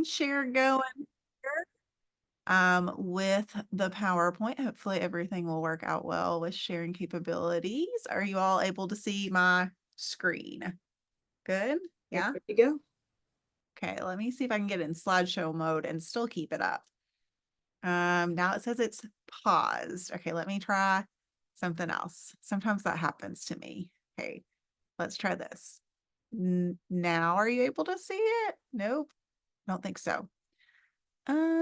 screen share going here with the PowerPoint. Hopefully everything will work out well with sharing capabilities. Are you all able to see my screen? Good? Yeah? Good to go. Okay, let me see if I can get it in slideshow mode and still keep it up. Now it says it's paused. Okay, let me try something else. Sometimes that happens to me. Okay, let's try this. Now are you able to see it? Nope, don't think so. Got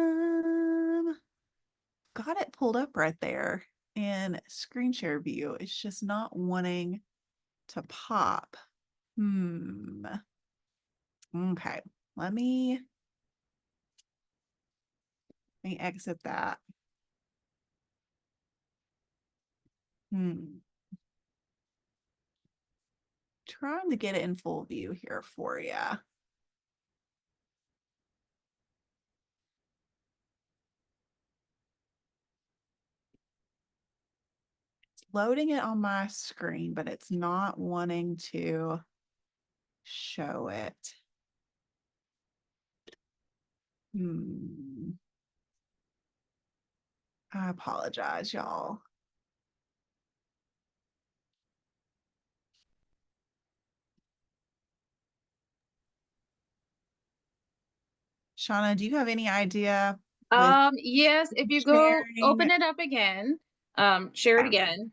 it pulled up right there in screen share view. It's just not wanting to pop. Okay, let me exit that. Trying to get it in full view here for you. Loading it on my screen, but it's not wanting to show it. I apologize, y'all. Shauna, do you have any idea with Yes, if you go sharing? open it up again, share it Yeah. again,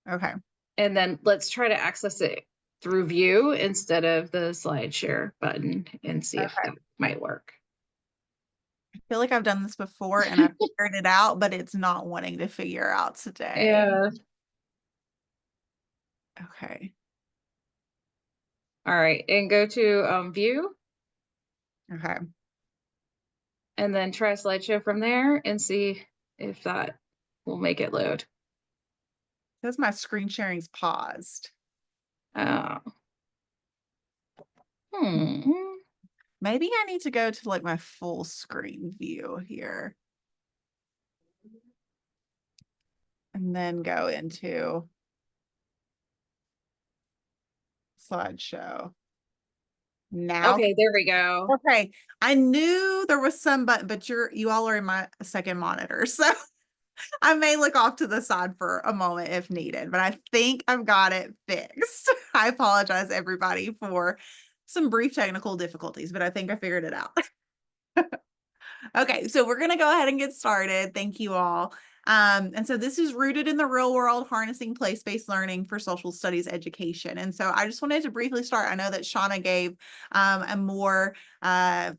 Okay. and then let's try to access it through view instead of the slide share button and see if Okay. that might work. I feel like I've done this before and I've figured it out, but it's not wanting to figure out today. Yeah. Okay. All right, and go to view Okay. and then try slideshow from there and see if that will make it load. Says my screen sharing's paused. Uh, hmm. Maybe I need to go to like my full screen view here. And then go into slideshow. Now, Okay, there we go. okay. I knew there was some button, but you all are in my second monitor. So I may look off to the side for a moment if needed, but I think I've got it fixed. I apologize everybody for some brief technical difficulties, but I think I figured it out. Okay, so we're going to go ahead and get started. Thank you all. And so this is rooted in the real world, harnessing place-based learning for social studies education. And so I just wanted to briefly start. I know that Shauna gave a more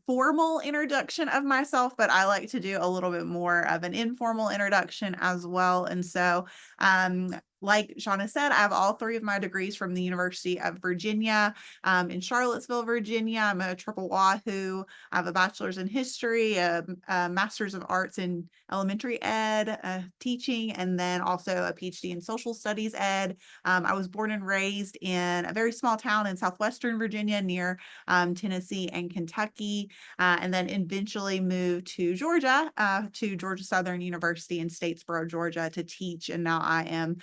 formal introduction of myself, but I like to do a little bit more of an informal introduction as well. And so like Shauna said, I have all three of my degrees from the University of Virginia in Charlottesville, Virginia. I'm a triple Wahoo. I have a bachelor's in history, a master's of arts in elementary ed, teaching, and then also a PhD in social studies ed. I was born and raised in a very small town in southwestern Virginia near Tennessee and Kentucky, and then eventually moved to Georgia Southern University in Statesboro, Georgia to teach. And now I am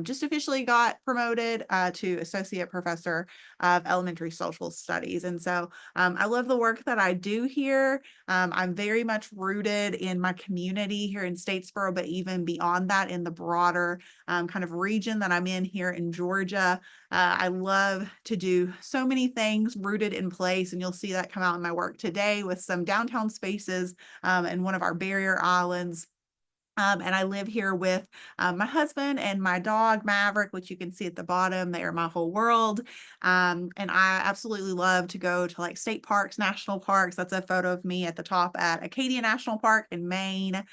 just officially got promoted to associate professor of elementary social studies. And so I love the work that I do here. I'm very much rooted in my community here in Statesboro, but even beyond that in the broader kind of region that I'm in here in Georgia. I love to do so many things rooted in place, and you'll see that come out in my work today with some downtown spaces and one of our barrier islands. And I live here with my husband and my dog, Maverick, which you can see at the bottom. They are my whole world. And I absolutely love to go to like state parks, national parks. That's a photo of me at the top at Acadia National Park in Maine.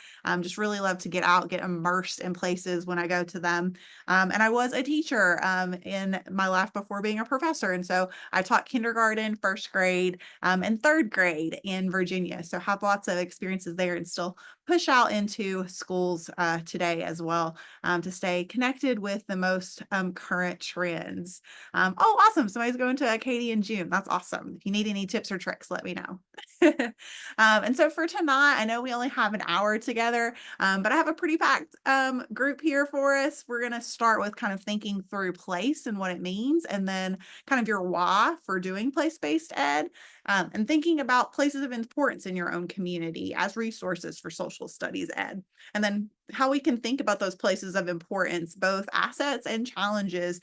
Just really love to get out, get immersed in places when I go to them. And I was a teacher in my life before being a professor. And so I taught kindergarten, first grade, and third grade in Virginia. So have lots of experiences there and still push out into school tools today as well to stay connected with the most current trends. Oh, awesome. Somebody's going to Katie in June. That's awesome. If you need any tips or tricks, let me know. And so for tonight, I know we only have an hour together, but I have a pretty packed group here for us. We're going to start with kind of thinking through place and what it means, and then kind of your why for doing place-based ed, and thinking about places of importance in your own community as resources for social studies ed. And then how we can think about those places of importance, both assets and challenges,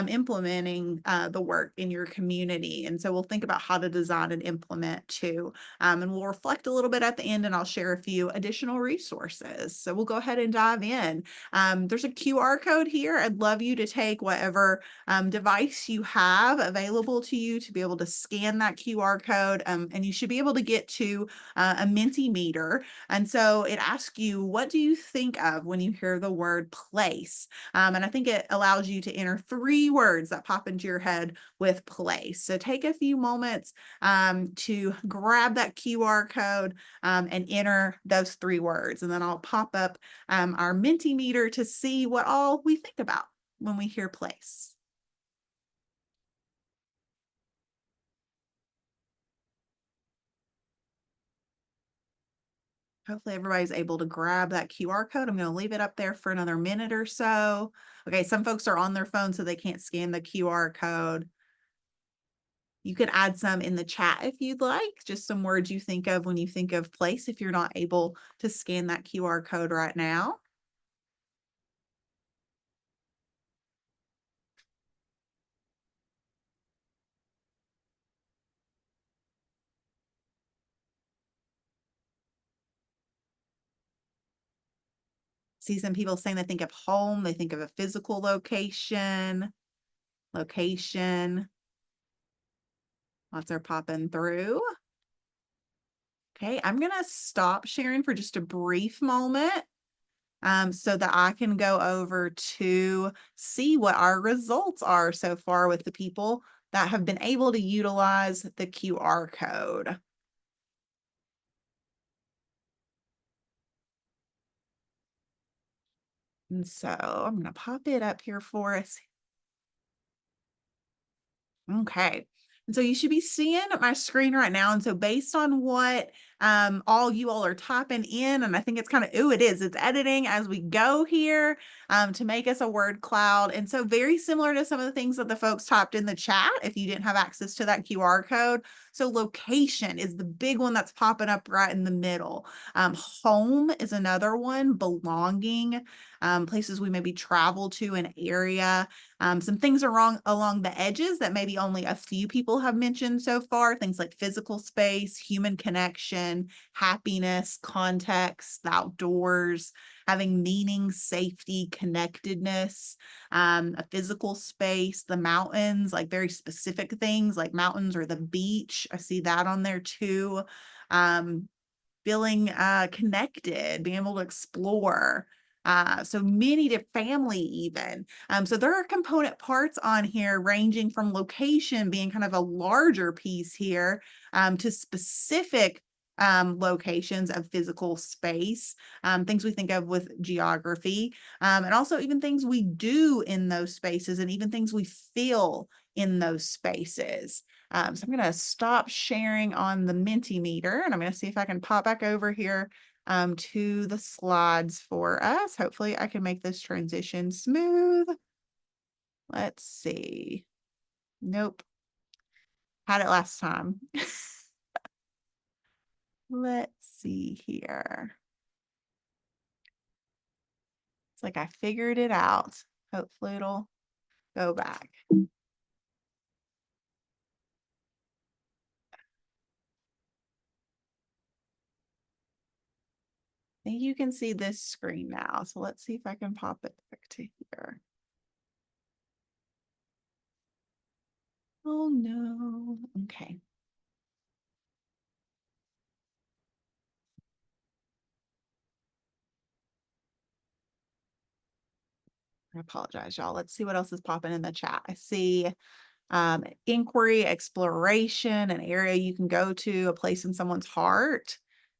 implementing the work in your community. And so we'll think about how to design and implement too. And we'll reflect a little bit at the end, and I'll share a few additional resources. So we'll go ahead and dive in. There's a QR code here. I'd love you to take whatever device you have available to you to be able to scan that QR code. And you should be able to get to a Mentimeter. And so it asks you, what do you think of when you hear the word place? And I think it allows you to enter 3 words that pop into your head with place. So take a few moments to grab that QR code and enter those 3 words. And then I'll pop up our Mentimeter to see what all we think about when we hear place. Hopefully everybody's able to grab that QR code. I'm going to leave it up there for another minute or so. Okay, some folks are on their phone, so they can't scan the QR code. You could add some in the chat if you'd like, just some words you think of when you think of place if you're not able to scan that QR code right now. See some people saying they think of home, they think of a physical location. Lots are popping through. Okay, I'm gonna stop sharing for just a brief moment so that I can go over to see what our results are so far with the people that have been able to utilize the QR code. And so I'm gonna pop it up here for us. Okay. And so you should be seeing my screen right now. And so based on what all you all are typing in, and I think it's kind of, oh, it is, it's editing as we go here to make us a word cloud. And so very similar to some of the things that the folks typed in the chat if you didn't have access to that QR code. So location is the big one that's popping up right in the middle. Home is another one, belonging, places we maybe travel to, an area. Some things are wrong along the edges that maybe only a few people have mentioned so far, things like physical space, human connection, happiness, context, the outdoors, having meaning, safety, connectedness, a physical space, the mountains, like very specific things like mountains or the beach. I see that on there too. Feeling connected, being able to explore. So many to family even. So there are component parts on here ranging from location being kind of a larger piece here to specific locations of physical space, things we think of with geography, and also even things we do in those spaces and even things we feel in those spaces. So I'm going to stop sharing on the Mentimeter, and I'm going to see if I can pop back over here to the slides for us. Hopefully I can make this transition smooth. Let's see. Nope. Had it last time. Let's see here. It's like I figured it out. Hopefully it'll go back. I think you can see this screen now. So let's see if I can pop it back to here. Oh no. Okay. I apologize, y'all. Let's see what else is popping in the chat. I see inquiry, exploration, an area you can go to, a place in someone's heart.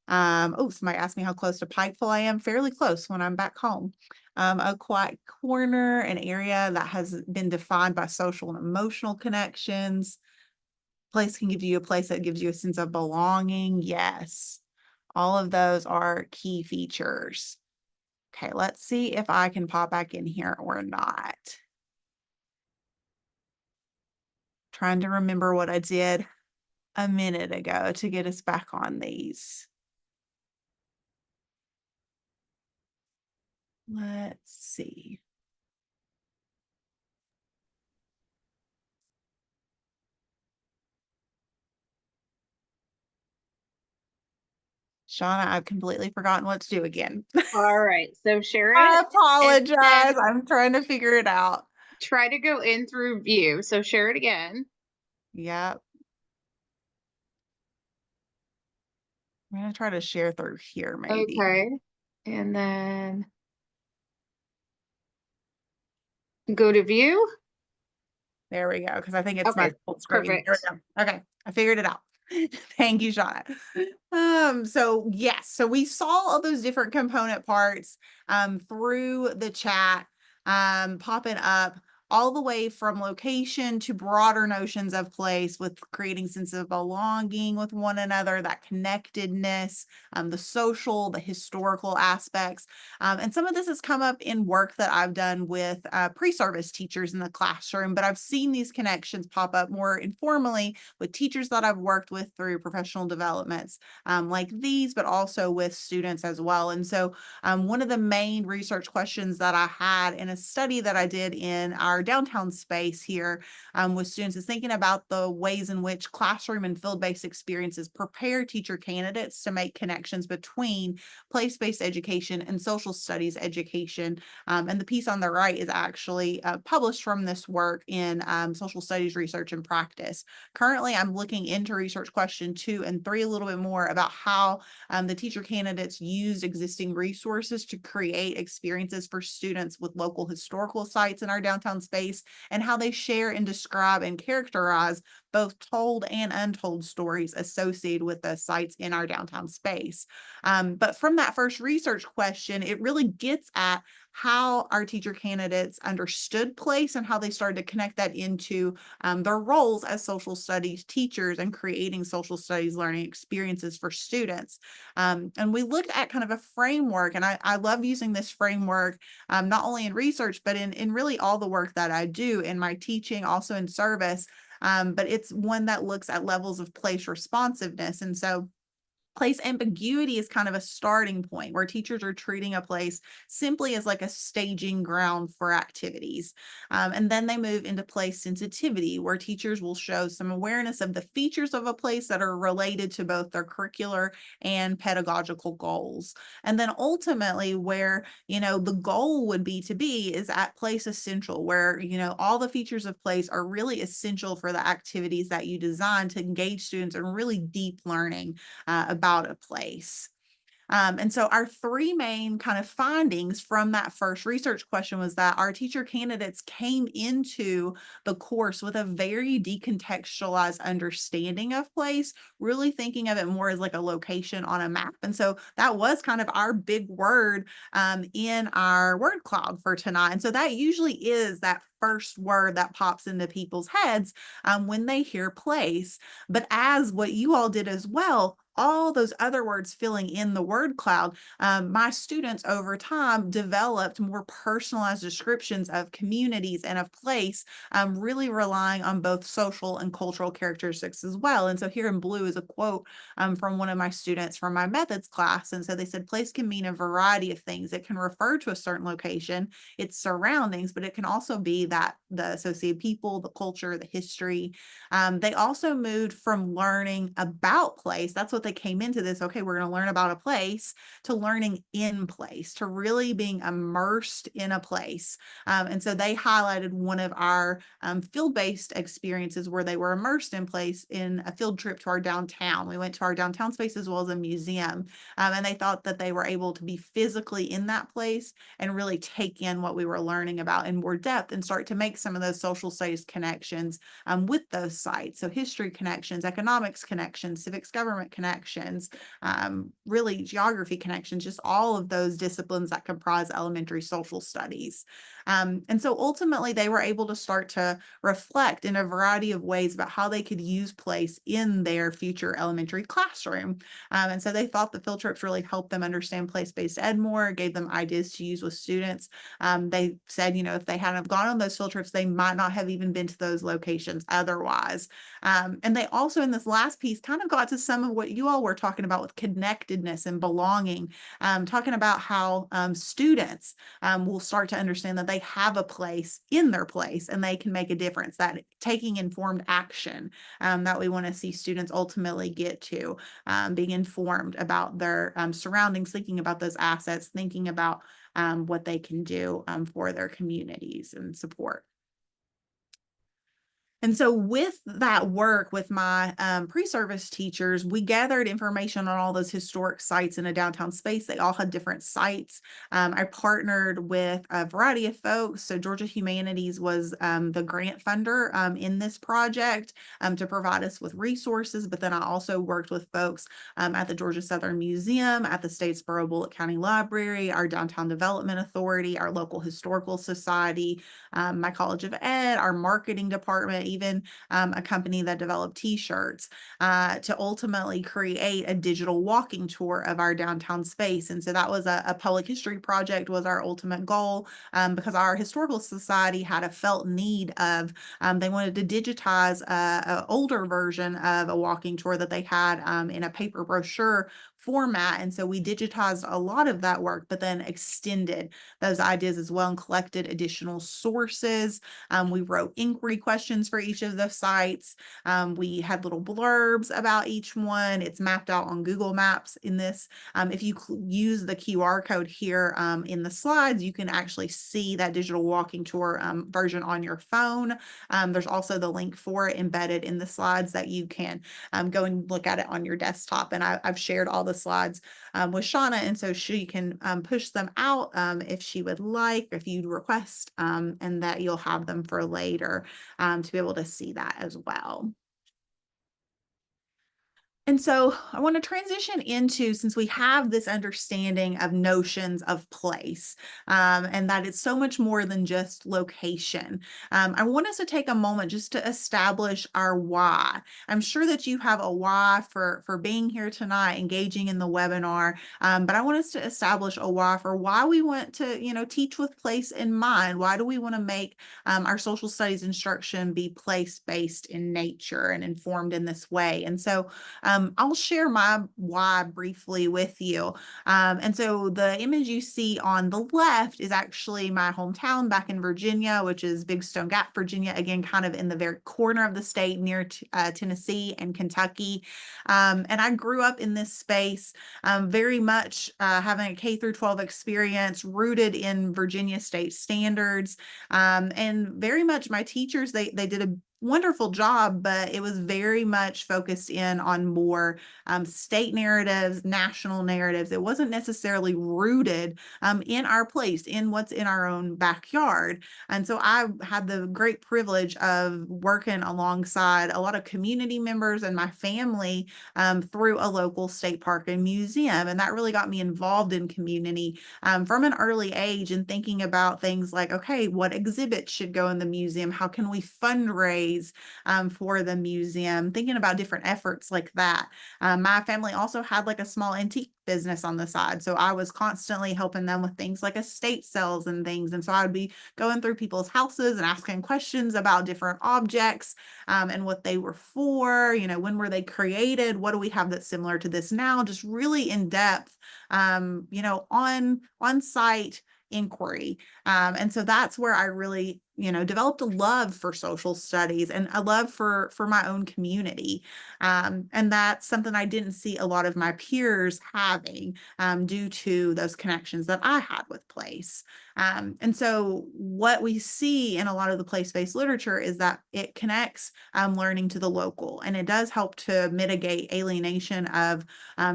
Oh, somebody asked me how close to Pikeville I am. Fairly close when I'm back home. A quiet corner, an area that has been defined by social and emotional connections. Place can give you a place that gives you a sense of belonging. Yes. All of those are key features. Okay, let's see if I can pop back in here or not. Trying to remember what I did a minute ago to get us back on these. Let's see. Shauna, I've completely forgotten what to do again. All right, so share I it and apologize. then I'm trying to figure it out. try to go in through view. So share it again. Yep. I'm gonna try to share through here maybe. Okay. And then go to view. There we go, because I think it's my Okay, full screen. There perfect. we go. Okay, I figured it out. Thank you, Shauna. So yes, so we saw all those different component parts through the chat popping up all the way from location to broader notions of place with creating sense of belonging with one another, that connectedness, the social, the historical aspects. And some of this has come up in work that I've done with pre-service teachers in the classroom, but I've seen these connections pop up more informally with teachers that I've worked with through professional developments like these, but also with students as well. And so one of the main research questions that I had in a study that I did in our downtown space here with students is thinking about the ways in which classroom and field-based experiences prepare teacher candidates to make connections between place-based education and social studies education. And the piece on the right is actually published from this work in Social Studies Research and Practice. Currently, I'm looking into research question 2 and 3 a little bit more about how the teacher candidates used existing resources to create experiences for students with local historical sites in our downtown space, and how they share and describe and characterize both told and untold stories associated with the sites in our downtown space. But from that first research question, it really gets at how our teacher candidates understood place and how they started to connect that into their roles as social studies teachers and creating social studies learning experiences for students. And we looked at kind of a framework, and I love using this framework not only in research, but in really all the work that I do in my teaching, also in service. But it's one that looks at levels of place responsiveness. And so place ambiguity is kind of a starting point where teachers are treating a place simply as like a staging ground for activities. And then they move into place sensitivity, where teachers will show some awareness of the features of a place that are related to both their curricular and pedagogical goals. And then ultimately, where, the goal would be to be is at place essential, where, all the features of place are really essential for the activities that you design to engage students in really deep learning about a place. And so our three main kind of findings from that first research question was that our teacher candidates came into the course with a very decontextualized understanding of place, really thinking of it more as like a location on a map. And so that was kind of our big word in our word cloud for tonight. And so that usually is that first word that pops into people's heads when they hear place. But as what you all did as well, all those other words filling in the word cloud, my students over time developed more personalized descriptions of communities and of place, really relying on both social and cultural characteristics as well. And so here in blue is a quote from one of my students from my methods class. And so they said, place can mean a variety of things. It can refer to a certain location, its surroundings, but it can also be that the associated people, the culture, the history. They also moved from learning about place. That's what they came into this. Okay, we're going to learn about a place, to learning in place, to really being immersed in a place. And so they highlighted one of our field-based experiences where they were immersed in place in a field trip to our downtown. We went to our downtown space as well as a museum. And they thought that they were able to be physically in that place and really take in what we were learning about in more depth and start to make some of those social studies connections with those sites. So history connections, economics connections, civics government connections, connections, really geography connections, just all of those disciplines that comprise elementary social studies. And so ultimately, they were able to start to reflect in a variety of ways about how they could use place in their future elementary classroom. And so they thought the field trips really helped them understand place-based ed more, gave them ideas to use with students. They said, if they hadn't have gone on those field trips, they might not have even been to those locations otherwise. And they also, in this last piece, kind of got to some of what you all were talking about with connectedness and belonging, talking about how students will start to understand that they have a place in their place and they can make a difference, that taking informed action that we want to see students ultimately get to, being informed about their surroundings, thinking about those assets, thinking about what they can do for their communities and support. And so with that work with my pre-service teachers, we gathered information on all those historic sites in a downtown space. They all had different sites. I partnered with a variety of folks. So Georgia Humanities was the grant funder in this project to provide us with resources. But then I also worked with folks at the Georgia Southern Museum, at the Statesboro Bullitt County Library, our Downtown Development Authority, our local historical society, my College of Ed, our marketing department, even a company that developed t-shirts to ultimately create a digital walking tour of our downtown space. And so that was a public history project was our ultimate goal, because our historical society had a felt need of, they wanted to digitize an older version of a walking tour that they had in a paper brochure format. And so we digitized a lot of that work, but then extended those ideas as well and collected additional sources. We wrote inquiry questions for each of the sites. We had little blurbs about each one. It's mapped out on Google Maps in this. If you use the QR code here in the slides, you can actually see that digital walking tour version on your phone. There's also the link for it embedded in the slides that you can go and look at it on your desktop. And I've shared all the slides with Shauna, and so she can push them out if she would like, if you'd request, and that you'll have them for later to be able to see that as well. And so I want to transition into, since we have this understanding of notions of place, and that it's so much more than just location. I want us to take a moment just to establish our why. I'm sure that you have a why for being here tonight, engaging in the webinar, but I want us to establish a why for why we want to, teach with place in mind. Why do we want to make our social studies instruction be place-based in nature and informed in this way? And so I'll share my why briefly with you. And so the image you see on the left is actually my hometown back in Virginia, which is Big Stone Gap, Virginia, again, kind of in the very corner of the state near Tennessee and Kentucky. And I grew up in this space, very much having a K through 12 experience rooted in Virginia state standards. And very much my teachers, they did a wonderful job, but it was very much focused in on more state narratives, national narratives. It wasn't necessarily rooted in our place, in what's in our own backyard. And so I had the great privilege of working alongside a lot of community members and my family through a local state park and museum. And that really got me involved in community from an early age and thinking about things like, okay, what exhibits should go in the museum? How can we fundraise for the museum, thinking about different efforts like that. My family also had like a small antique business on the side. So I was constantly helping them with things like estate sales and things. And so I would be going through people's houses and asking questions about different objects and what they were for, when were they created? What do we have that's similar to this now? Just really in depth, on site inquiry. And so that's where I really developed a love for social studies and a love for my own community. And that's something I didn't see a lot of my peers having due to those connections that I had with place. And so what we see in a lot of the place-based literature is that it connects learning to the local, and it does help to mitigate alienation of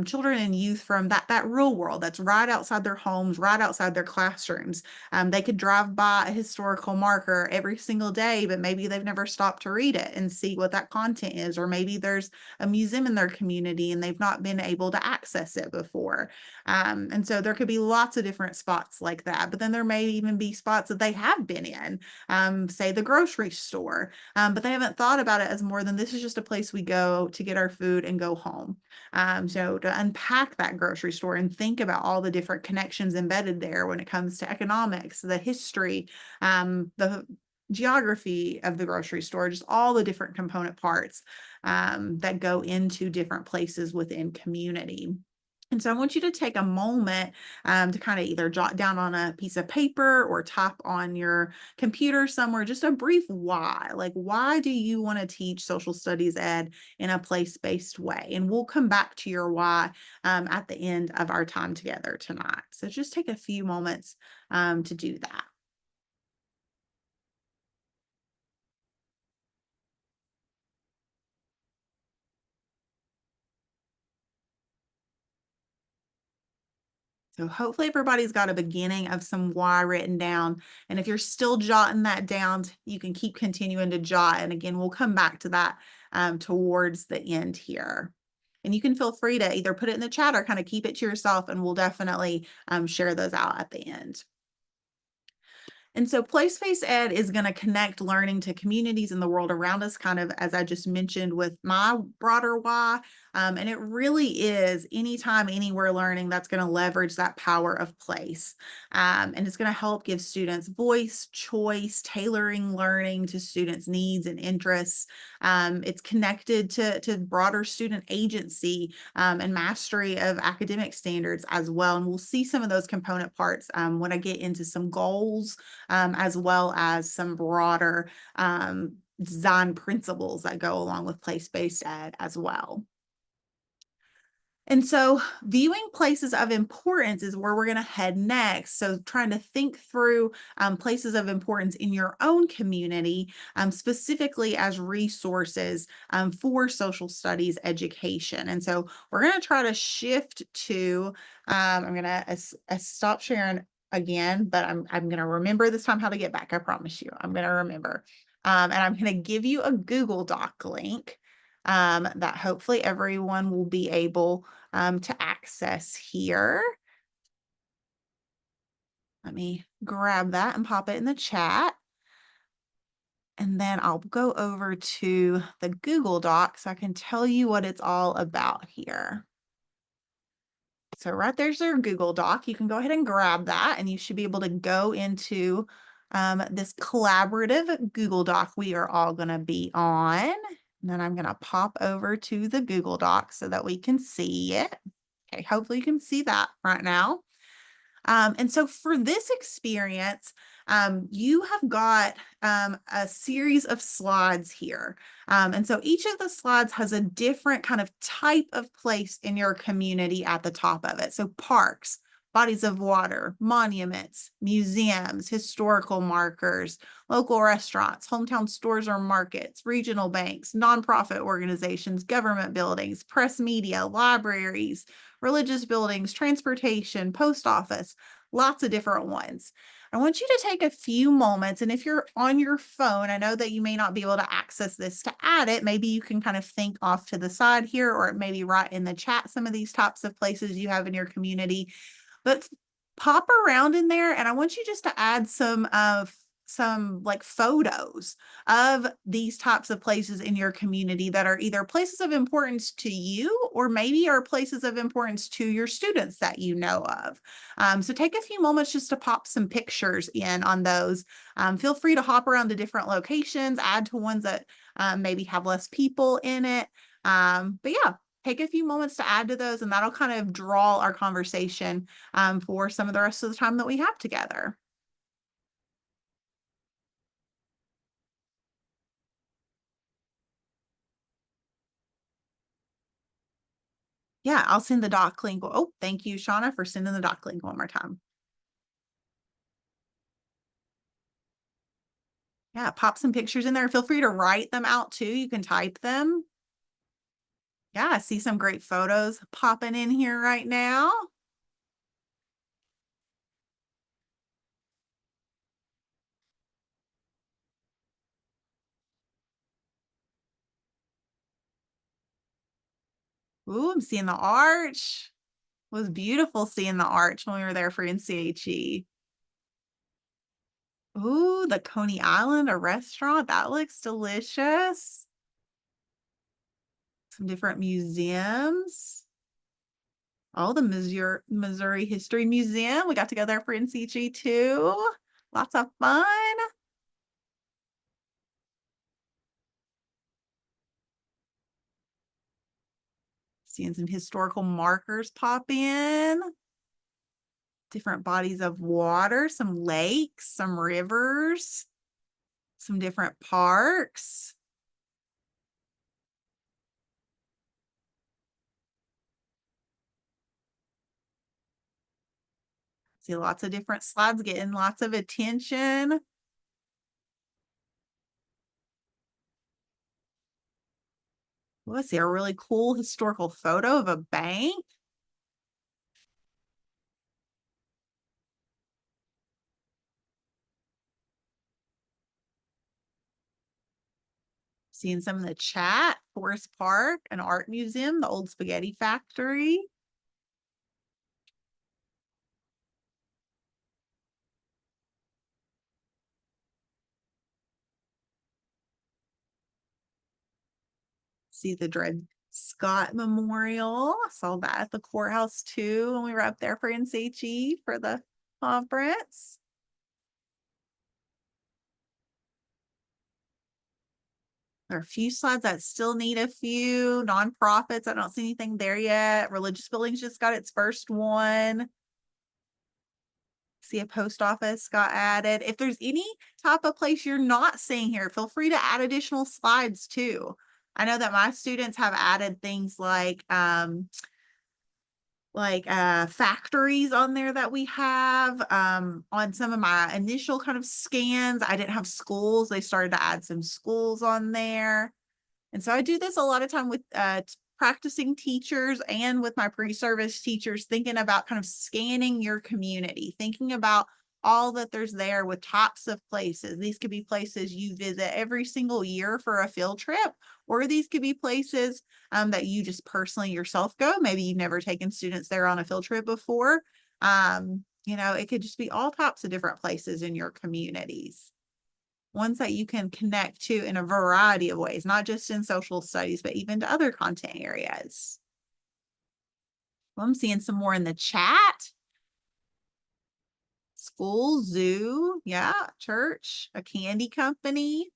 children and youth from that real world that's right outside their homes, right outside their classrooms. They could drive by a historical marker locker every single day, but maybe they've never stopped to read it and see what that content is. Or maybe there's a museum in their community and they've not been able to access it before. And so there could be lots of different spots like that. But then there may even be spots that they have been in, say the grocery store, but they haven't thought about it as more than this is just a place we go to get our food and go home. So to unpack that grocery store and think about all the different connections embedded there when it comes to economics, the history, the geography of the grocery store, just all the different component parts that go into different places within community. And so I want you to take a moment to kind of either jot down on a piece of paper or type on your computer somewhere just a brief why. Like, why do you want to teach social studies ed in a place-based way? And we'll come back to your why at the end of our time together tonight. So just take a few moments to do that. So hopefully everybody's got a beginning of some why written down. And if you're still jotting that down, you can keep continuing to jot. And again, we'll come back to that towards the end here. And you can feel free to either put it in the chat or kind of keep it to yourself, and we'll definitely share those out at the end. And so place-based ed is going to connect learning to communities in the world around us, kind of as I just mentioned with my broader why. And it really is anytime, anywhere learning that's going to leverage that power of place. And it's going to help give students voice, choice, tailoring learning to students' needs and interests. It's connected to broader student agency and mastery of academic standards as well. And we'll see some of those component parts when I get into some goals, as well as some broader design principles that go along with place-based ed as well. And so viewing places of importance is where we're going to head next. So trying to think through places of importance in your own community, specifically as resources for social studies education. And so we're going to try to shift to, I'm going to stop sharing again, but I'm going to remember this time how to get back. I promise you, I'm going to remember. And I'm going to give you a Google Doc link that hopefully everyone will be able to access here. Let me grab that and pop it in the chat. And then I'll go over to the Google Doc so I can tell you what it's all about here. So right there's your Google Doc. You can go ahead and grab that and you should be able to go into this collaborative Google Doc we are all going to be on. And then I'm going to pop over to the Google Doc so that we can see it. Okay, hopefully you can see that right now. And so for this experience, you have got a series of slides here. And so each of the slides has a different kind of type of place in your community at the top of it. So parks, bodies of water, monuments, museums, historical markers, local restaurants, hometown stores or markets, regional banks, nonprofit organizations, government buildings, press media, libraries, religious buildings, transportation, post office, lots of different ones. I want you to take a few moments, and if you're on your phone, I know that you may not be able to access this to add it. Maybe you can kind of think off to the side here, or maybe write in the chat some of these types of places you have in your community. But pop around in there, and I want you just to add some like photos of these types of places in your community that are either places of importance to you or maybe are places of importance to your students that you know of. So take a few moments just to pop some pictures in on those. Feel free to hop around to different locations, add to ones that maybe have less people in it. But yeah, take a few moments to add to those, and that'll kind of draw our conversation for some of the rest of the time that we have together. Yeah, I'll send the doc link. Oh, thank you, Shauna, for sending the doc link one more time. Yeah, pop some pictures in there. Feel free to write them out too. You can type them. Yeah, I see some great photos popping in here right now. Ooh, I'm seeing the arch. It was beautiful seeing the arch when we were there for NCHE. Ooh, the Coney Island, a restaurant. That looks delicious. Some different museums. Oh, the Missouri History Museum. We got to go there for NCG too. Lots of fun. Seeing some historical markers pop in. Different bodies of water, some lakes, some rivers, some different parks. See lots of different slides getting lots of attention. Let's see, a really cool historical photo of a bank. Seeing some in the chat, Forest Park, an art museum, the old spaghetti factory. See the Dred Scott Memorial. I saw that at the courthouse too when we were up there for NCHE for the conference. There are a few slides that still need a few nonprofits. I don't see anything there yet. Religious Buildings just got its first one. See a post office got added. If there's any type of place you're not seeing here, feel free to add additional slides too. I know that my students have added things like factories on there that we have. On some of my initial kind of scans, I didn't have schools. They started to add some schools on there. And so I do this a lot of time with practicing teachers and with my pre-service teachers, thinking about kind of scanning your community, thinking about all that there's there with types of places. These could be places you visit every single year for a field trip, or these could be places that you just personally yourself go. Maybe you've never taken students there on a field trip before. It could just be all types of different places in your communities. Ones that you can connect to in a variety of ways, not just in social studies, but even to other content areas. Well, I'm seeing some more in the chat. School, zoo, yeah, church, a candy company.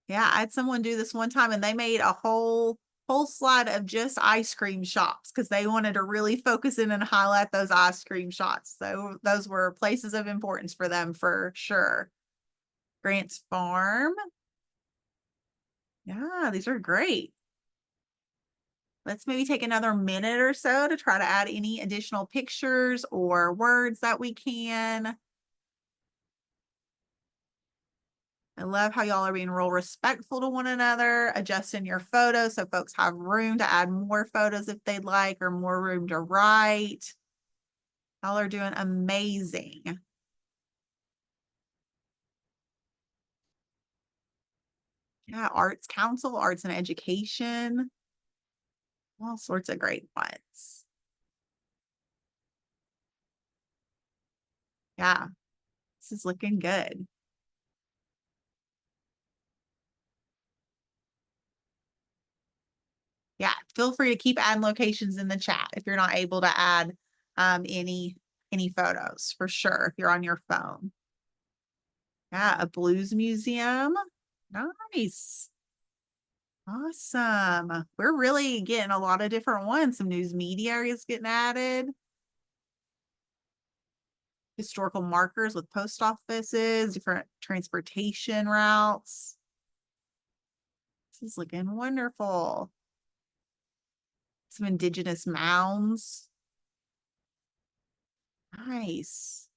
Yeah, I had someone do this one time and they made a whole slide of just ice cream shops because they wanted to really focus in and highlight those ice cream shops. So those were places of importance for them for sure. Grant's Farm. Yeah, these are great. Let's maybe take another minute or so to try to add any additional pictures or words that we can. I love how y'all are being real respectful to one another, adjusting your photos so folks have room to add more photos if they'd like, or more room to write. Y'all are doing amazing. Yeah, Arts Council, Arts and Education, all sorts of great ones. Yeah, this is looking good. Yeah, feel free to keep adding locations in the chat if you're not able to add any photos for sure if you're on your phone. Yeah, a blues museum. Nice. Awesome. We're really getting a lot of different ones. Some news media is getting added. Historical markers with post offices, different transportation routes. This is looking wonderful. Some indigenous mounds. Nice.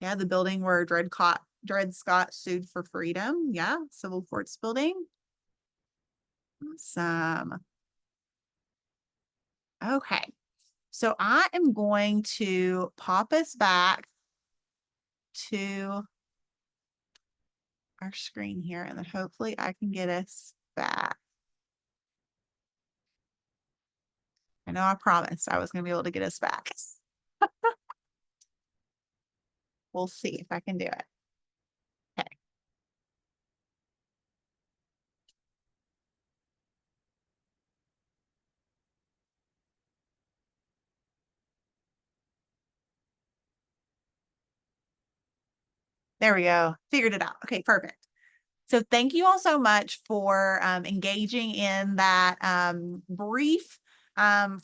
Yeah, the building where Dred Scott sued for freedom. Yeah, civil courts building. Awesome. Okay, so I am going to pop us back to our screen here, and then hopefully I can get us back. know I promised I was going to be able to get us back. We'll see if I can do it. Okay. There we go. Figured it out. Okay, perfect. So thank you all so much for engaging in that brief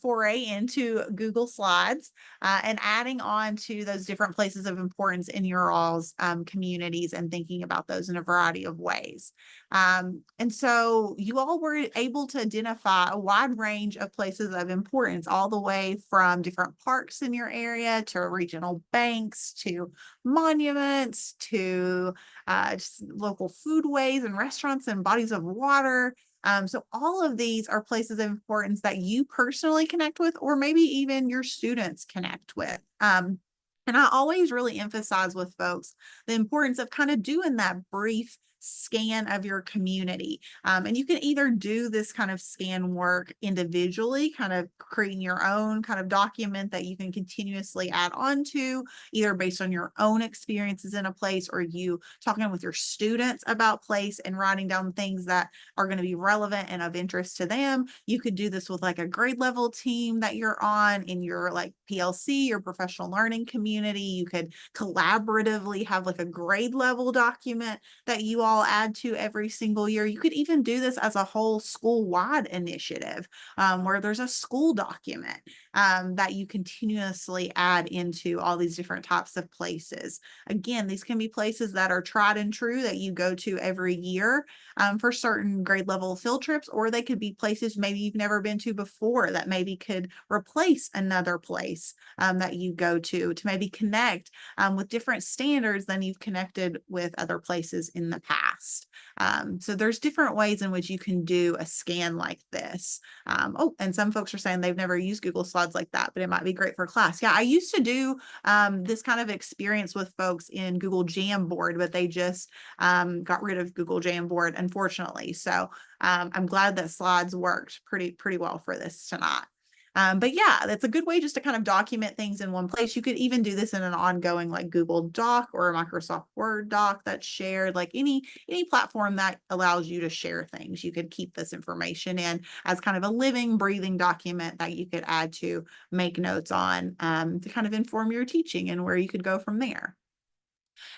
foray into Google Slides and adding on to those different places of importance in your all's communities and thinking about those in a variety of ways. And so you all were able to identify a wide range of places of importance, all the way from different parks in your area to regional banks to monuments to just local foodways and restaurants and bodies of water. So all of these are places of importance that you personally connect with, or maybe even your students connect with. And I always really emphasize with folks the importance of kind of doing that brief scan of your community. And you can either do this kind of scan work individually, kind of creating your own kind of document that you can continuously add on to, either based on your own experiences in a place, or you talking with your students about place and writing down things that are going to be relevant and of interest to them. You could do this with like a grade level team that you're on in your like PLC, your professional learning community. You could collaboratively have like a grade level document that you all add to every single year. You could even do this as a whole school-wide initiative where there's a school document that you continuously add into all these different types of places. Again, these can be places that are tried and true that you go to every year for certain grade level field trips, or they could be places maybe you've never been to before that maybe could replace another place that you go to maybe connect with different standards than you've connected with other places in the past. So there's different ways in which you can do a scan like this. Oh, and some folks are saying they've never used Google Slides like that, but it might be great for class. Yeah, I used to do this kind of experience with folks in Google Jamboard, but they just got rid of Google Jamboard, unfortunately. So I'm glad that Slides worked pretty well for this tonight. But yeah, that's a good way just to kind of document things in one place. You could even do this in an ongoing like Google Doc or a Microsoft Word doc that's shared, like any platform that allows you to share things. You could keep this information in as kind of a living, breathing document that you could add to, make notes on, to kind of inform your teaching and where you could go from there.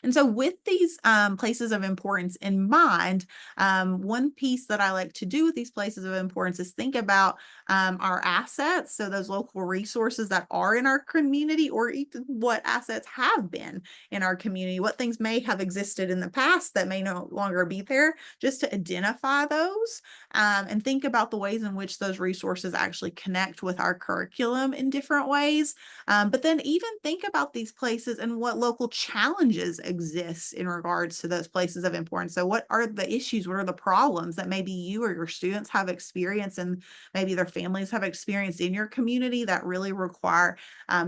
And so with these places of importance in mind, one piece that I like to do with these places of importance is think about our assets. So those local resources that are in our community, or even what assets have been in our community, what things may have existed in the past that may no longer be there, just to identify those and think about the ways in which those resources actually connect with our curriculum in different ways. But then even think about these places and what local challenges exist in regards to those places of importance. So what are the issues? What are the problems that maybe you or your students have experienced and maybe their families have experienced in your community that really require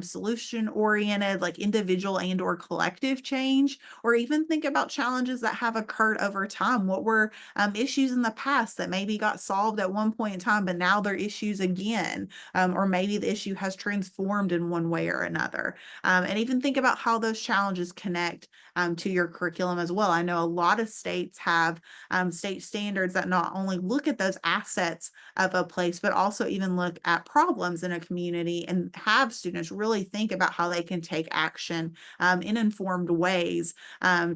solution oriented, like individual and or collective change? Or even think about challenges that have occurred over time. What were issues in the past that maybe got solved at one point in time, but now they're issues again? Or maybe the issue has transformed in one way or another. And even think about how those challenges connect to your curriculum as well. I know a lot of states have state standards that not only look at those assets of a place, but also even look at problems in a community and have students really think about how they can take action in informed ways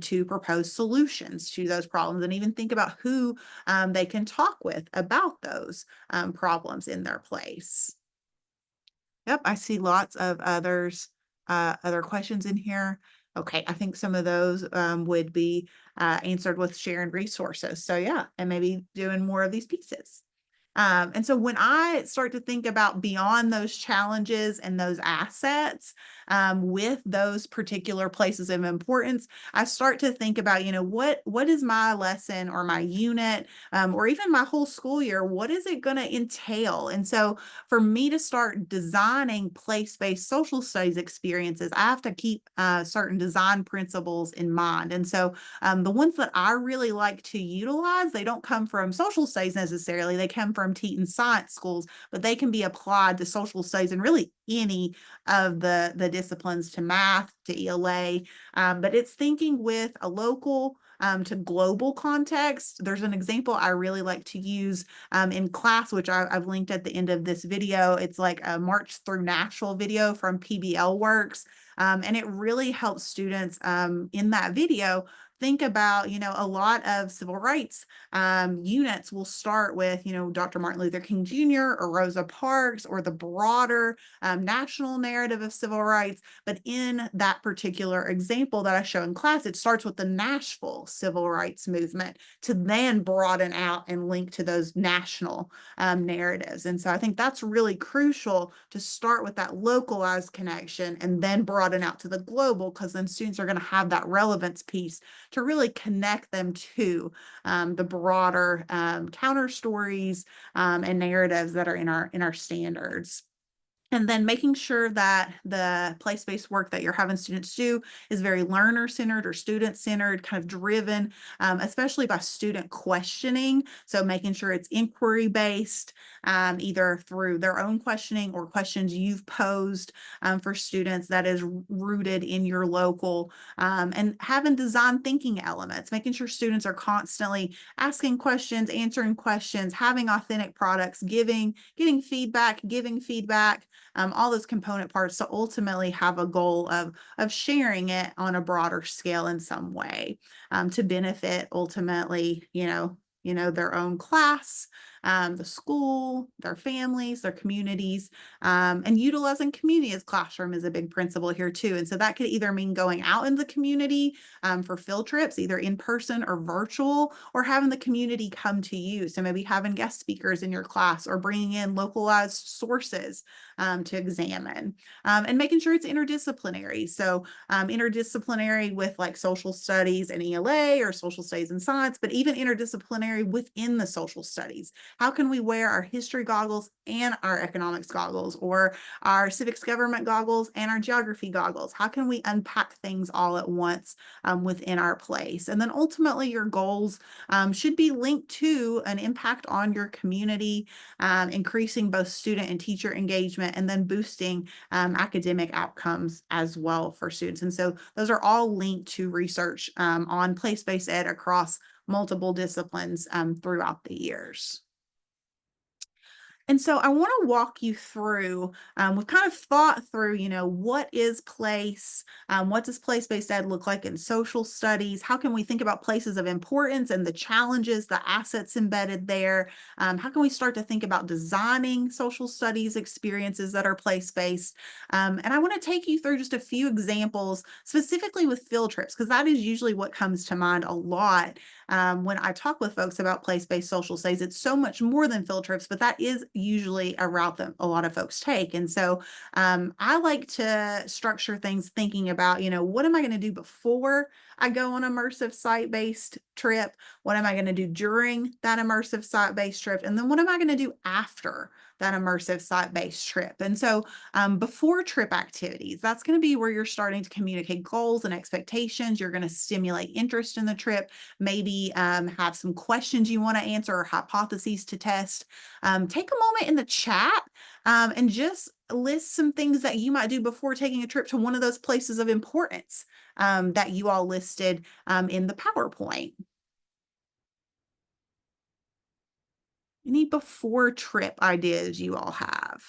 to propose solutions to those problems, and even think about who they can talk with about those problems in their place. Yep, I see lots of other questions in here. Okay, I think some of those would be answered with sharing resources. So yeah, and maybe doing more of these pieces. And so when I start to think about beyond those challenges and those assets with those particular places of importance, I start to think about, what is my lesson or my unit or even my whole school year? What is it going to entail? And so for me to start designing place-based social studies experiences, I have to keep certain design principles in mind. And so the ones that I really like to utilize, they don't come from social studies necessarily, they come from from Teton Science schools, but they can be applied to social studies and really any of the disciplines, to math, to ELA. But it's thinking with a local to global context. There's an example I really like to use in class, which I've linked at the end of this video. It's like a March Through Nashville video from PBL Works. And it really helps students in that video think about, a lot of civil rights units will start with, Dr. Martin Luther King Jr. or Rosa Parks or the broader national narrative of civil rights. But in that particular example that I show in class, it starts with the Nashville civil rights movement to then broaden out and link to those national narratives. And so I think that's really crucial, to start with that localized connection and then broaden out to the global, because then students are going to have that relevance piece to really connect them to the broader counter stories and narratives that are in our standards. And then making sure that the place-based work that you're having students do is very learner-centered or student-centered, kind of driven, especially by student questioning. So making sure it's inquiry-based, either through their own questioning or questions you've posed for students, that is rooted in your local, and having design thinking elements, making sure students are constantly asking questions, answering questions, having authentic products, getting feedback, giving feedback, all those component parts to ultimately have a goal of sharing it on a broader scale in some way, to benefit ultimately, their own class, the school, their families, their communities, and utilizing community as classroom is a big principle here too. And so that could either mean going out in the community for field trips, either in person or virtual, or having the community come to you. So maybe having guest speakers in your class, or bringing in localized sources to examine, and making sure it's interdisciplinary. So interdisciplinary with like social studies and ELA, or social studies and science, but even interdisciplinary within the social studies. How can we wear our history goggles and our economics goggles, or our civics government goggles and our geography goggles? How can we unpack things all at once within our place? And then ultimately your goals should be linked to an impact on your community, increasing both student and teacher engagement, and then boosting academic outcomes as well for students. And so those are all linked to research on place-based ed across multiple disciplines throughout the years. And so I want to walk you through, we've kind of thought through, what is place? What does place-based ed look like in social studies? How can we think about places of importance and the challenges, the assets embedded there? How can we start to think about designing social studies experiences that are place-based? And I want to take you through just a few examples, specifically with field trips, because that is usually what comes to mind a lot when I talk with folks about place-based social studies. It's so much more than field trips, but that is usually a route that a lot of folks take. And so I like to structure things thinking about, what am I going to do before I go on immersive site-based trip? What am I going to do during that immersive site-based trip? And then what am I going to do after that immersive site-based trip? And so before trip activities, that's going to be where you're starting to communicate goals and expectations. You're going to stimulate interest in the trip, maybe have some questions you want to answer or hypotheses to test. Take a moment in the chat and just list some things that you might do before taking a trip to one of those places of importance that you all listed in the PowerPoint. Any before trip ideas you all have?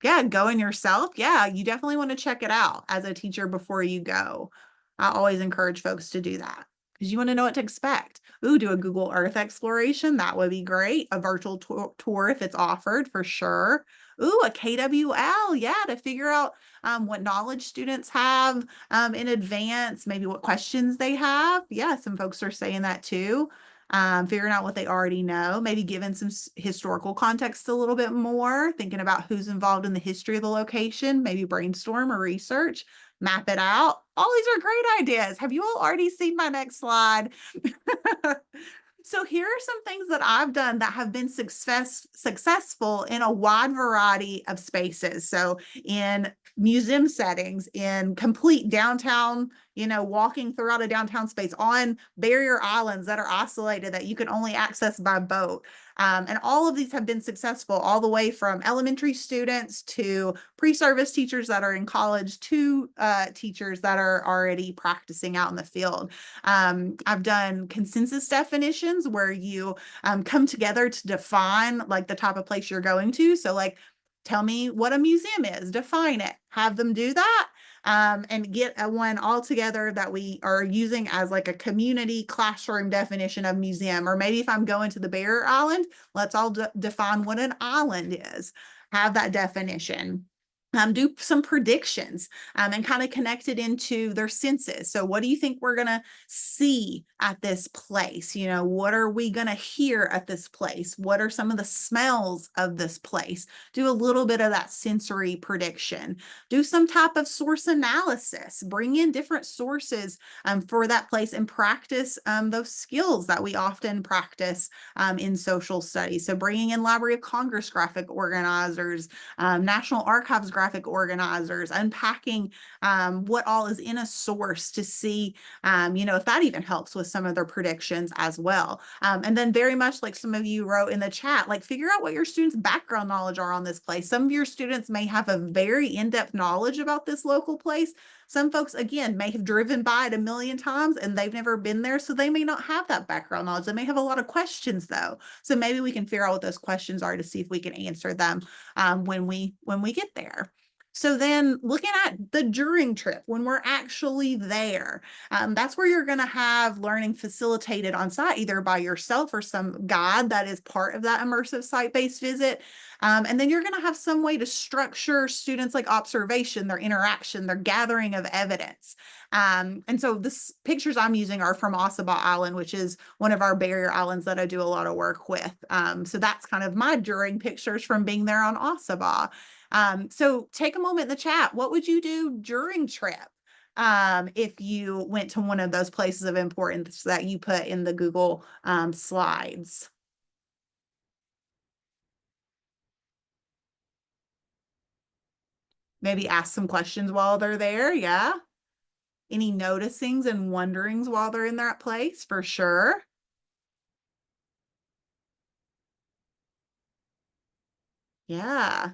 Yeah, going yourself. Yeah, you definitely want to check it out as a teacher before you go. I always encourage folks to do that because you want to know what to expect. Ooh, do a Google Earth exploration. That would be great. A virtual tour if it's offered, for sure. Ooh, a KWL. Yeah, to figure out what knowledge students have in advance, maybe what questions they have. Yeah, some folks are saying that too. Figuring out what they already know, maybe giving some historical context a little bit more, thinking about who's involved in the history of the location, maybe brainstorm or research, map it out. All these are great ideas. Have you all already seen my next slide? So here are some things that I've done that have been successful in a wide variety of spaces. So in museum settings, in complete downtown, walking throughout a downtown space, on barrier islands that are isolated that you can only access by boat. And all of these have been successful, all the way from elementary students to pre-service teachers that are in college to teachers that are already practicing out in the field. I've done consensus definitions where you come together to define like the type of place you're going to. So like, tell me what a museum is, define it, have them do that. And get one all together that we are using as like a community classroom definition of museum. Or maybe if I'm going to the Barrier Island, let's all define what an island is, have that definition. Do some predictions and kind of connect it into their senses. So what do you think we're going to see at this place? What are we going to hear at this place? What are some of the smells of this place? Do a little bit of that sensory prediction. Do some type of source analysis. Bring in different sources for that place and practice those skills that we often practice in social studies. So bringing in Library of Congress graphic organizers, National Archives graphic organizers, unpacking what all is in a source to see, if that even helps with some of their predictions as well. And then very much like some of you wrote in the chat, like figure out what your students' background knowledge are on this place. Some of your students may have a very in-depth knowledge about this local place. Some folks, again, may have driven by it a million times and they've never been there, so they may not have that background knowledge. They may have a lot of questions though. So maybe we can figure out what those questions are to see if we can answer them when we get there. So then looking at the during trip, when we're actually there, that's where you're going to have learning facilitated on site, either by yourself or some guide that is part of that immersive site-based visit. And then you're going to have some way to structure students like observation, their interaction, their gathering of evidence. And so the pictures I'm using are from Ossabaw Island, which is one of our barrier islands that I do a lot of work with. So that's kind of my during pictures from being there on Ossabaw. So take a moment in the chat. What would you do during trip if you went to one of those places of importance that you put in the Google slides? Maybe ask some questions while they're there. Yeah. Any noticings and wonderings while they're in that place? For sure. Yeah.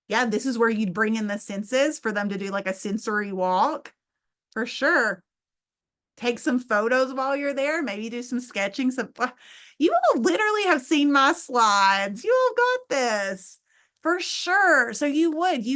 Yeah, this is where you'd bring in the senses for them to do like a sensory walk. For sure. Take some photos while you're there, maybe do some sketching. You all literally have seen my slides. You all got this. For sure. So you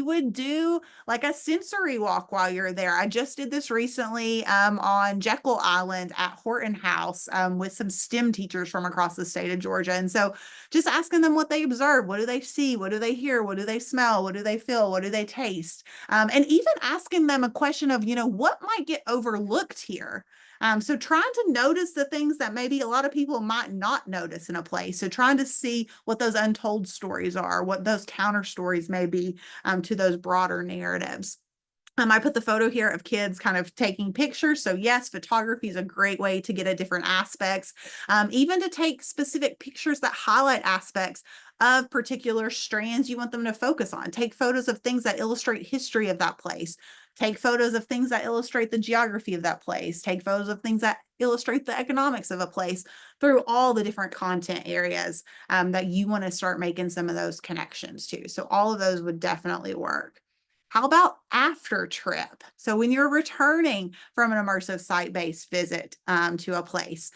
would do like a sensory walk while you're there. I just did this recently on Jekyll Island at Horton House with some STEM teachers from across the state of Georgia. And so just asking them what they observe, what do they see, what do they hear, what do they smell, what do they feel, what do they taste? And even asking them a question of, what might get overlooked here? So trying to notice the things that maybe a lot of people might not notice in a place. So trying to see what those untold stories are, what those counter stories may be to those broader narratives. I put the photo here of kids kind of taking pictures. So yes, photography is a great way to get at different aspects, even to take specific pictures that highlight aspects of particular strands you want them to focus on. Take photos of things that illustrate history of that place. Take photos of things that illustrate the geography of that place. Take photos of things that illustrate the economics of a place through all the different content areas that you want to start making some of those connections to. So all of those would definitely work. How about after trip? So when you're returning from an immersive site-based visit to a place,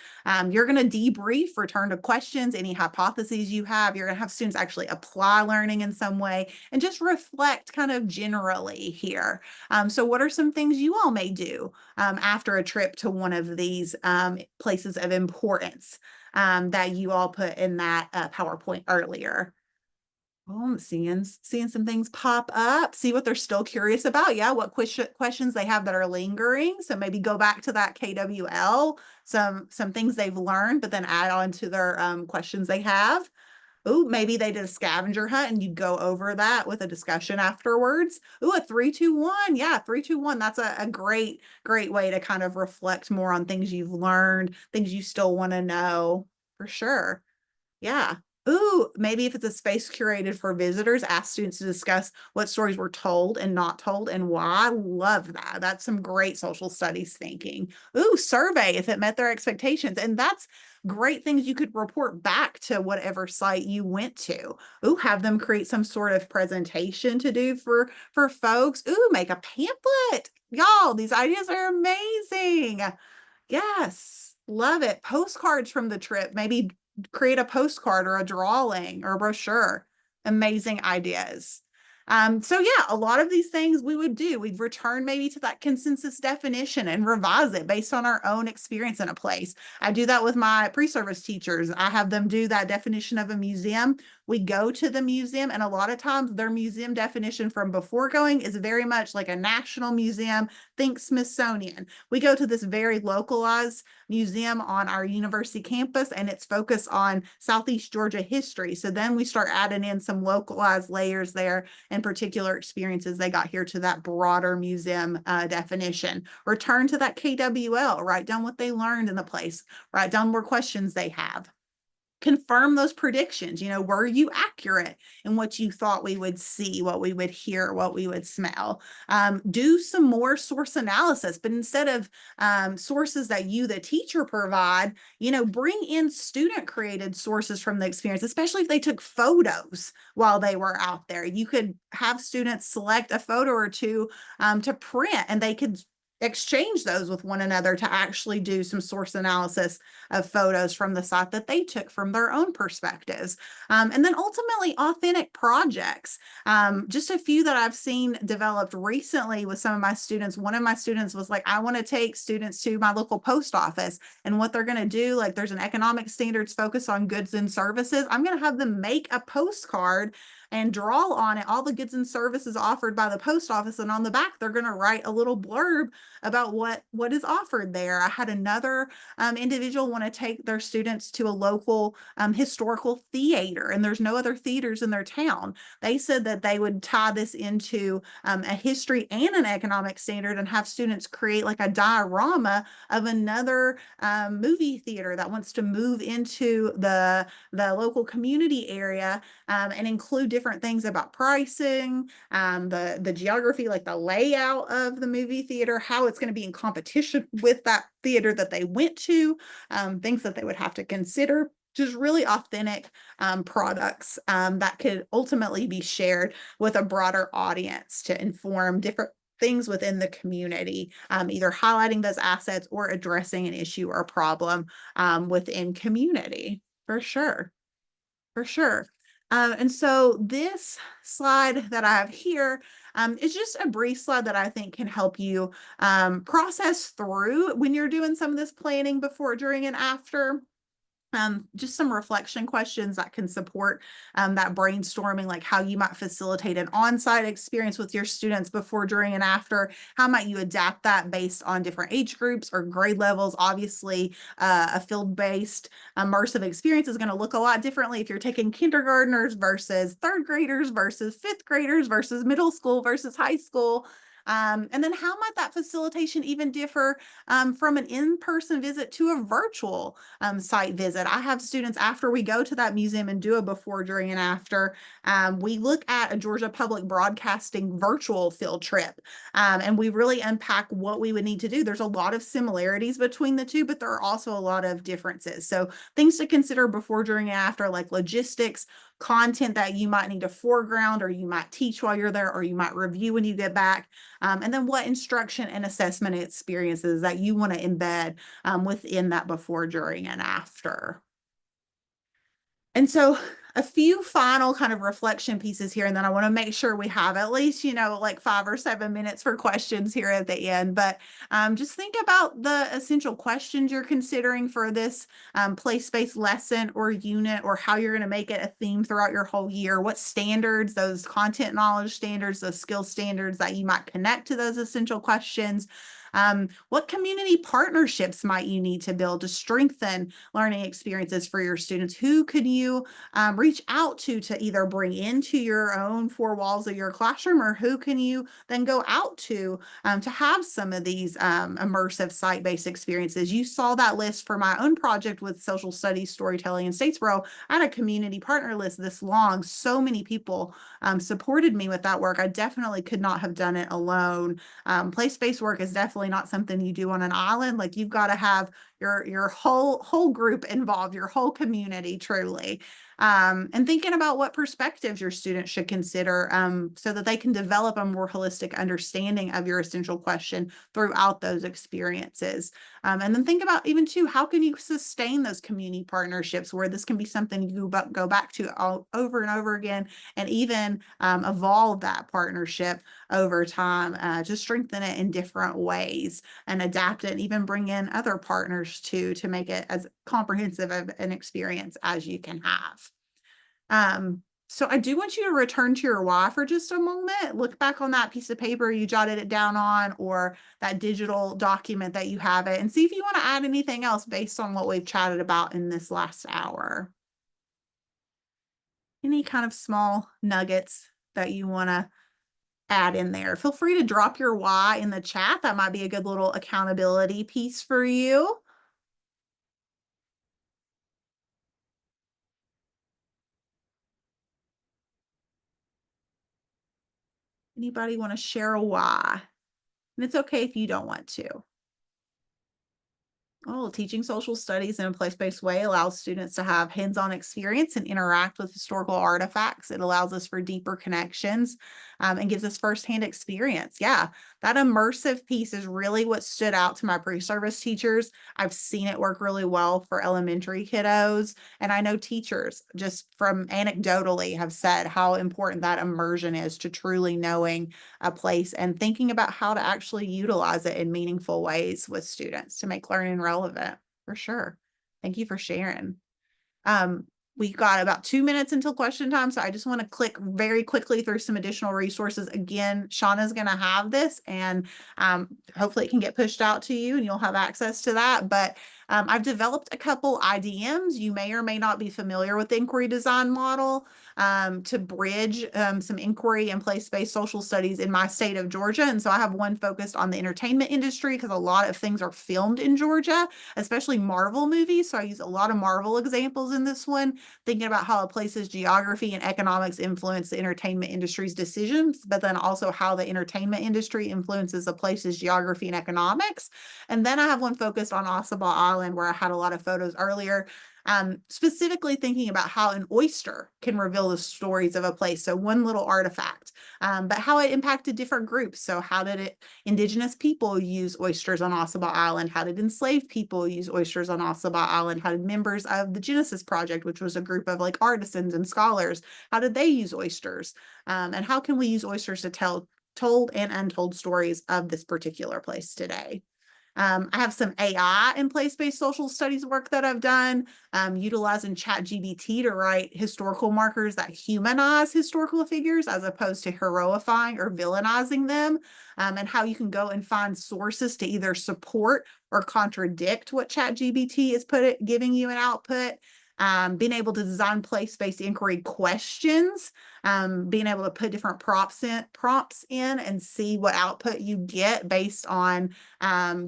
you're going to debrief, return to questions, any hypotheses you have. You're going to have students actually apply learning in some way and just reflect kind of generally here. So what are some things you all may do after a trip to one of these places of importance that you all put in that PowerPoint earlier? Oh, I'm seeing some things pop up. See what they're still curious about. Yeah, what questions they have that are lingering. So maybe go back to that KWL, some things they've learned, but then add on to their questions they have. Oh, maybe they did a scavenger hunt and you go over that with a discussion afterwards. Oh, a 3-2-1. Yeah, 3-2-1. That's a great way to kind of reflect more on things you've learned, things you still want to know, for sure. Yeah. Ooh, maybe if it's a space curated for visitors, ask students to discuss what stories were told and not told and why. I love that. That's some great social studies thinking. Ooh, survey if it met their expectations. And that's great things you could report back to whatever site you went to. Ooh, have them create some sort of presentation to do for folks. Ooh, make a pamphlet. Y'all, these ideas are amazing. Yes, love it. Postcards from the trip, maybe create a postcard or a drawing or a brochure. Amazing ideas. So yeah, a lot of these things we would do. We'd return maybe to that consensus definition and revise it based on our own experience in a place. I do that with my pre-service teachers. I have them do that definition of a museum. We go to the museum, and a lot of times their museum definition from before going is very much like a national museum. Think Smithsonian. We go to this very localized museum on our university campus, and it's focused on Southeast Georgia history. So then we start adding in some localized layers there and particular experiences they got here to that broader museum definition. Return to that KWL, write down what they learned in the place, write down more questions they have. Confirm those predictions. Were you accurate in what you thought we would see, what we would hear, what we would smell? Do some more source analysis, but instead of sources that you, the teacher, provide, bring in student created sources from the experience, especially if they took photos while they were out there. You could have students select a photo or two to print, and they could exchange those with one another to actually do some source analysis of photos from the site that they took from their own perspectives. And then ultimately authentic projects. Just a few that I've seen developed recently with some of my students. One of my students was like, I want to take students to my local post office, and what they're going to do, like there's an economic standards focus on goods and services. I'm going to have them make a postcard and draw on it all the goods and services offered by the post office. And on the back, they're going to write a little blurb about what is offered there. I had another individual want to take their students to a local historical theater, and there's no other theaters in their town. They said that they would tie this into a history and an economic standard and have students create like a diorama of another movie theater that wants to move into the local community area, and include different things about pricing, the geography, like the layout of the movie theater, how it's going to be in competition with that theater that they went to, things that they would have to consider. Just really authentic products that could ultimately be shared with a broader audience to inform different things within the community, either highlighting those assets or addressing an issue or problem within community. For sure. For sure. And so this slide that I have here is just a brief slide that I think can help you process through when you're doing some of this planning before, during, and after. Just some reflection questions that can support that brainstorming, like how you might facilitate an on-site experience with your students before, during, and after. How might you adapt that based on different age groups or grade levels? Obviously, a field-based immersive experience is going to look a lot differently if you're taking kindergartners versus third graders versus fifth graders versus middle school versus high school. And then how might that facilitation even differ from an in-person visit to a virtual site visit? I have students, after we go to that museum and do a before, during, and after, we look at a Georgia Public Broadcasting virtual field trip, and we really unpack what we would need to do. There's a lot of similarities between the two, but there are also a lot of differences. So things to consider before, during, and after, like logistics, content that you might need to foreground, or you might teach while you're there, or you might review when you get back. And then what instruction and assessment experiences that you want to embed within that before, during, and after. And so a few final kind of reflection pieces here, and then I want to make sure we have at least, like 5 or 7 minutes for questions here at the end. But just think about the essential questions you're considering for this place-based lesson or unit, or how you're going to make it a theme throughout your whole year. What standards, those content knowledge standards, those skill standards that you might connect to those essential questions. What community partnerships might you need to build to strengthen learning experiences for your students? Who could you reach out to either bring into your own four walls of your classroom, or who can you then go out to have some of these immersive site-based experiences. You saw that list for my own project with social studies, storytelling, and Statesboro. I had a community partner list this long. So many people supported me with that work. I definitely could not have done it alone. Place-based work is definitely not something you do on an island. Like, you've got to have your whole group involved, your whole community, truly. And thinking about what perspectives your students should consider so that they can develop a more holistic understanding of your essential question throughout those experiences. And then think about even too, how can you sustain those community partnerships where this can be something you go back to over and over again, and even evolve that partnership over time, to strengthen it in different ways and adapt it, and even bring in other partners to make it as comprehensive of an experience as you can have. So I do want you to return to your why for just a moment. Look back on that piece of paper you jotted it down on, or that digital document that you have it, and see if you want to add anything else based on what we've chatted about in this last hour. Any kind of small nuggets that you want to add in there. Feel free to drop your why in the chat. That might be a good little accountability piece for you. Anybody want to share a why? And it's okay if you don't want to. Oh, teaching social studies in a place-based way allows students to have hands-on experience and interact with historical artifacts. It allows us for deeper connections and gives us firsthand experience. Yeah, that immersive piece is really what stood out to my pre-service teachers. I've seen it work really well for elementary kiddos. And I know teachers, just from anecdotally, have said how important that immersion is to truly knowing a place and thinking about how to actually utilize it in meaningful ways with students to make learning relevant, for sure. Thank you for sharing. We've got about 2 minutes until question time, so I just want to click very quickly through some additional resources. Again, Shauna's going to have this, and hopefully it can get pushed out to you and you'll have access to that. But I've developed a couple IDMs. You may or may not be familiar with the inquiry design model to bridge some inquiry and place-based social studies in my state of Georgia. And so I have one focused on the entertainment industry, because a lot of things are filmed in Georgia, especially Marvel movies. So I use a lot of Marvel examples in this one, thinking about how a place's geography and economics influence the entertainment industry's decisions, but then also how the entertainment industry influences a place's geography and economics. And then I have one focused on Ossabaw Island, where I had a lot of photos earlier, specifically thinking about how an oyster can reveal the stories of a place. So one little artifact, but how it impacted different groups. So how did indigenous people use oysters on Ossabaw Island? How did enslaved people use oysters on Ossabaw Island? How did members of the Genesis Project, which was a group of like artisans and scholars, how did they use oysters? And how can we use oysters to tell told and untold stories of this particular place today? I have some AI and place-based social studies work that I've done, utilizing ChatGPT to write historical markers that humanize historical figures as opposed to heroifying or villainizing them, and how you can go and find sources to either support or contradict what ChatGPT is giving you an output. Being able to design place-based inquiry questions, being able to put different prompts in and see what output you get based on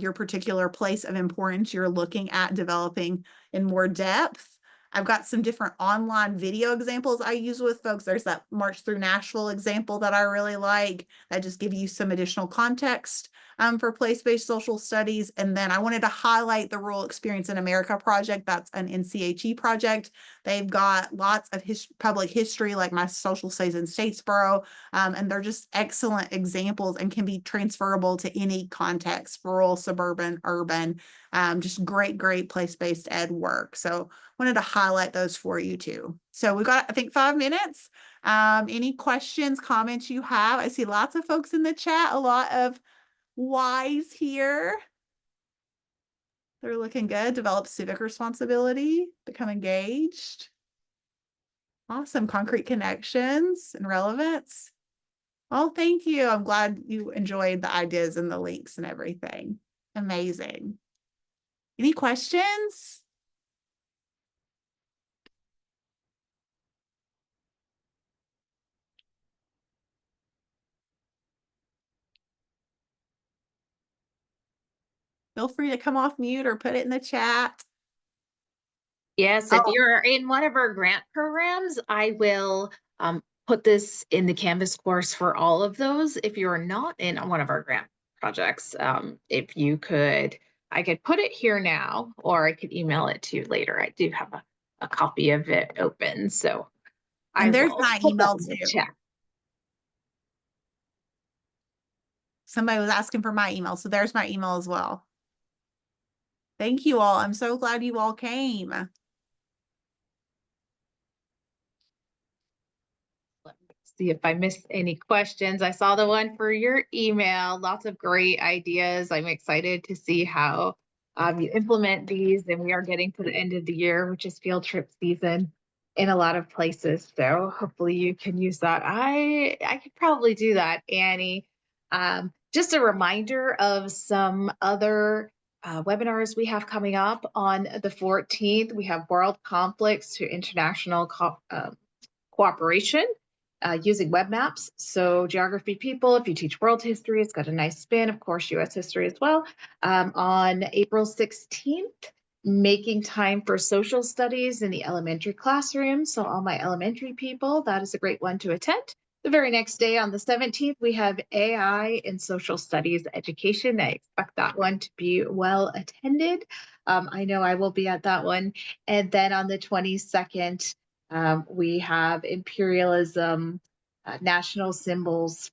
your particular place of importance you're looking at developing in more depth. I've got some different online video examples I use with folks. There's that March Through Nashville example that I really like, that just give you some additional context for place-based social studies. And then I wanted to highlight the Rural Experience in America project. That's an NCHE project. They've got lots of public history, like my social studies in Statesboro, and they're just excellent examples and can be transferable to any context, rural, suburban, urban, just great place-based ed work. So wanted to highlight those for you too. So we've got, I think, 5 minutes. Any questions, comments you have? I see lots of folks in the chat, a lot of whys here. They're looking good. Develop civic responsibility, become engaged. Awesome. Concrete connections and relevance. Oh, thank you. I'm glad you enjoyed the ideas and the links and everything. Amazing. Any questions? Feel free to come off mute or put it in the chat. Yes, if Oh, you're in one of our grant programs, I will put this in the Canvas course for all of those. If you're not in one of our grant projects, if you could, I could put it here now, or I could email it to you later. I do have a copy of it open, so I and there's will my put that email in the too. chat. Somebody was asking for my email, so there's my email as well. Thank you all. I'm so glad you all came. Let me see if I missed any questions. I saw the one for your email. Lots of great ideas. I'm excited to see how you implement these. And we are getting to the end of the year, which is field trip season in a lot of places. So hopefully you can use that. I could probably do that, Annie. Just a reminder of some other webinars we have coming up on the 14th. We have World Conflicts to International Cooperation using web maps. So geography people, if you teach world history, it's got a nice spin, of course, US history as well. On April 16th, making time for social studies in the elementary classroom. So all my elementary people, that is a great one to attend. The very next day on the 17th, we have AI in social studies education. I expect that one to be well attended. I know I will be at that one. And then on the 22nd, we have imperialism, national symbols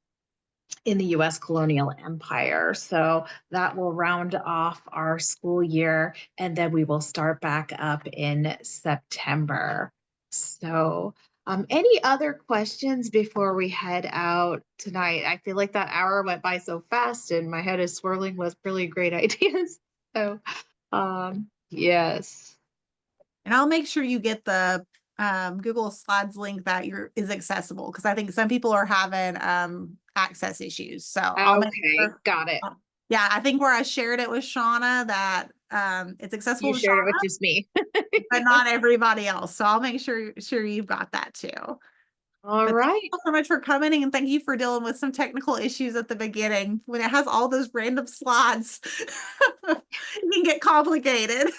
in the US colonial empire. So that will round off our school year, and then we will start back up in September. So, any other questions before we head out tonight? I feel like that hour went by so fast and my head is swirling with really great ideas. So, yes. And I'll make sure you get the Google Slides link that is accessible, because I think some people are having access issues. So I'll make Okay, sure. got it. Yeah, I think where I shared it with Shauna that it's accessible You to shared it with Shauna, just me. but not everybody else. So I'll make sure you've got that too. All But thank you right. all so much for coming, and thank you for dealing with some technical issues at the beginning when it has all those random slides. It can get complicated.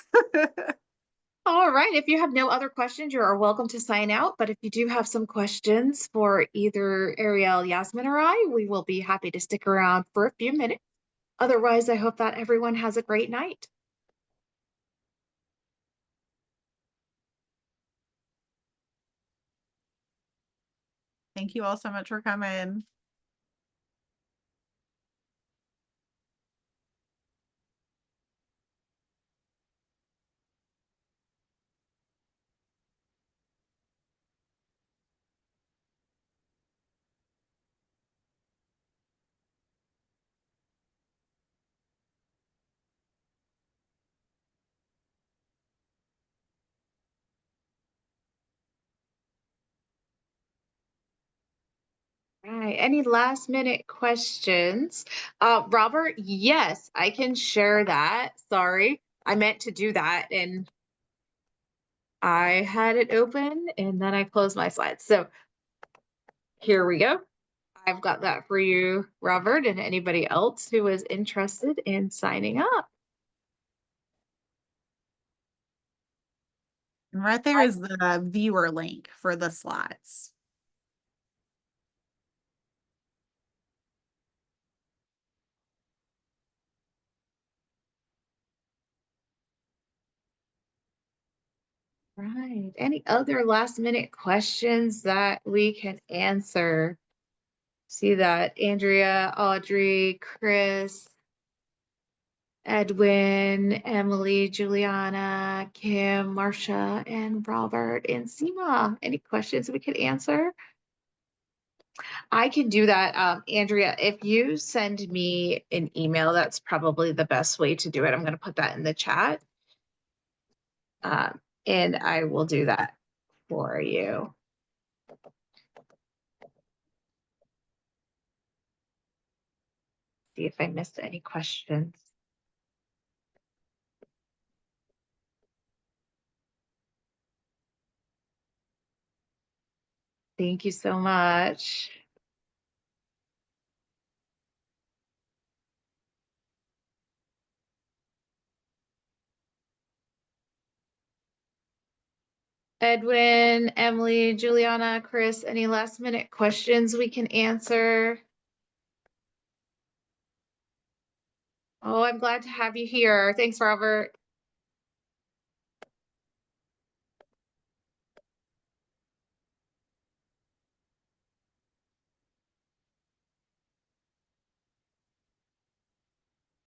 All right. If you have no other questions, you are welcome to sign out. But if you do have some questions for either Ariel, Yasmin, or I, we will be happy to stick around for a few minutes. Otherwise, I hope that everyone has a great night. Thank you all so much for coming. All right. Any last minute questions? Robert, yes, I can share that. Sorry, I meant to do that and I had it open and then I closed my slides. So here we go. I've got that for you, Robert, and anybody else who is interested in signing up. And right there is the viewer link for the slides. Right. Any other last minute questions that we can answer? See that Andrea, Audrey, Chris, Edwin, Emily, Juliana, Kim, Marcia, and Robert, and Seema. Any questions we could answer? I can do that. Andrea, if you send me an email, that's probably the best way to do it. I'm going to put that in the chat. And I will do that for you. See if I missed any questions. Thank you so much. Edwin, Emily, Juliana, Chris, any last minute questions we can answer? Oh, I'm glad to have you here. Thanks, Robert.